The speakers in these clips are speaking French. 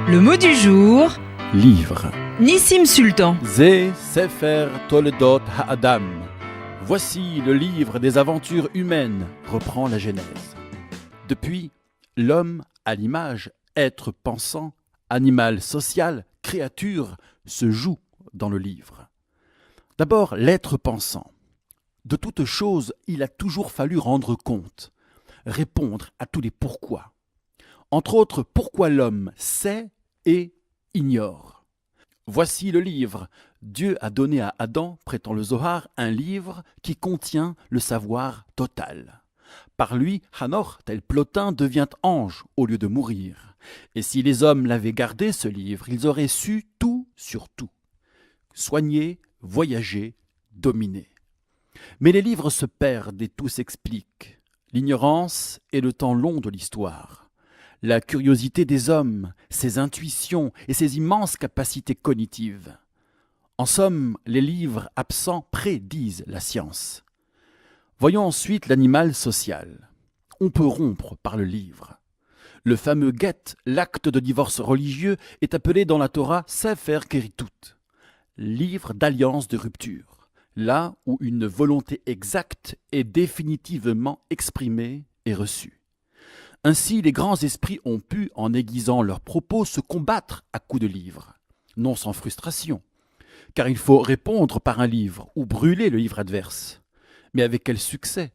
Le mot du jour, Livre. Nissim Sultan. Ze Sefer Toledot Ha'adam. Voici le livre des aventures humaines, reprend la Genèse. Depuis, l'homme, à l'image, être pensant, animal social, créature, se joue dans le livre. D'abord, l'être pensant. De toute chose, il a toujours fallu rendre compte, répondre à tous les pourquoi. Entre autres, pourquoi l'homme sait et ignore. Voici le livre. Dieu a donné à Adam, prétend le Zohar, un livre qui contient le savoir total. Par lui, Hanoch, tel Plotin, devient ange au lieu de mourir. Et si les hommes l'avaient gardé, ce livre, ils auraient su tout sur tout. Soigner, voyager, dominer. Mais les livres se perdent et tout s'explique. L'ignorance est le temps long de l'histoire. La curiosité des hommes, ses intuitions et ses immenses capacités cognitives. En somme, les livres absents prédisent la science. Voyons ensuite l'animal social. On peut rompre par le livre. Le fameux get, l'acte de divorce religieux, est appelé dans la Torah Sefer Keritut, livre d'alliance de rupture, là où une volonté exacte est définitivement exprimée et reçue. Ainsi, les grands esprits ont pu, en aiguisant leurs propos, se combattre à coups de livres, non sans frustration, car il faut répondre par un livre ou brûler le livre adverse. Mais avec quel succès?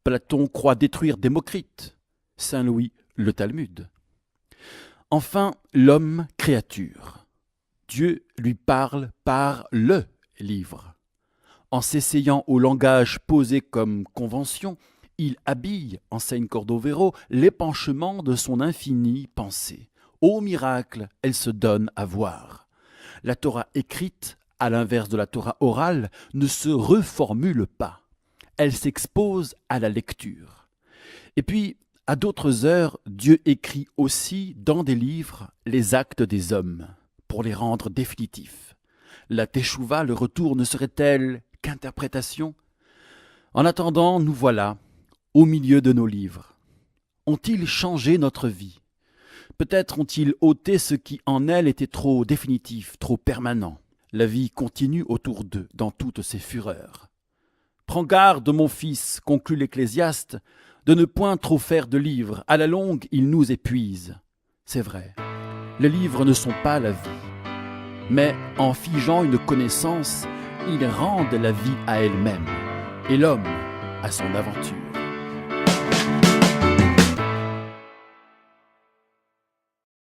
Platon croit détruire Démocrite, Saint Louis le Talmud. Enfin, l'homme créature. Dieu lui parle par le livre. En s'essayant au langage posé comme convention, il habille, enseigne Cordovero, l'épanchement de son infinie pensée. Ô miracle, elle se donne à voir. La Torah écrite, à l'inverse de la Torah orale, ne se reformule pas. Elle s'expose à la lecture. Et puis, à d'autres heures, Dieu écrit aussi dans des livres les actes des hommes, pour les rendre définitifs. La Teshuvah, le retour, ne serait-elle qu'interprétation? En attendant, nous voilà, au milieu de nos livres. Ont-ils changé notre vie? Peut-être ont-ils ôté ce qui en elle était trop définitif, trop permanent. La vie continue autour d'eux, dans toutes ses fureurs. Prends garde, mon fils, conclut l'Ecclésiaste, de ne point trop faire de livres. À la longue, ils nous épuisent. C'est vrai, les livres ne sont pas la vie. Mais en figeant une connaissance, ils rendent la vie à elle-même, et l'homme à son aventure.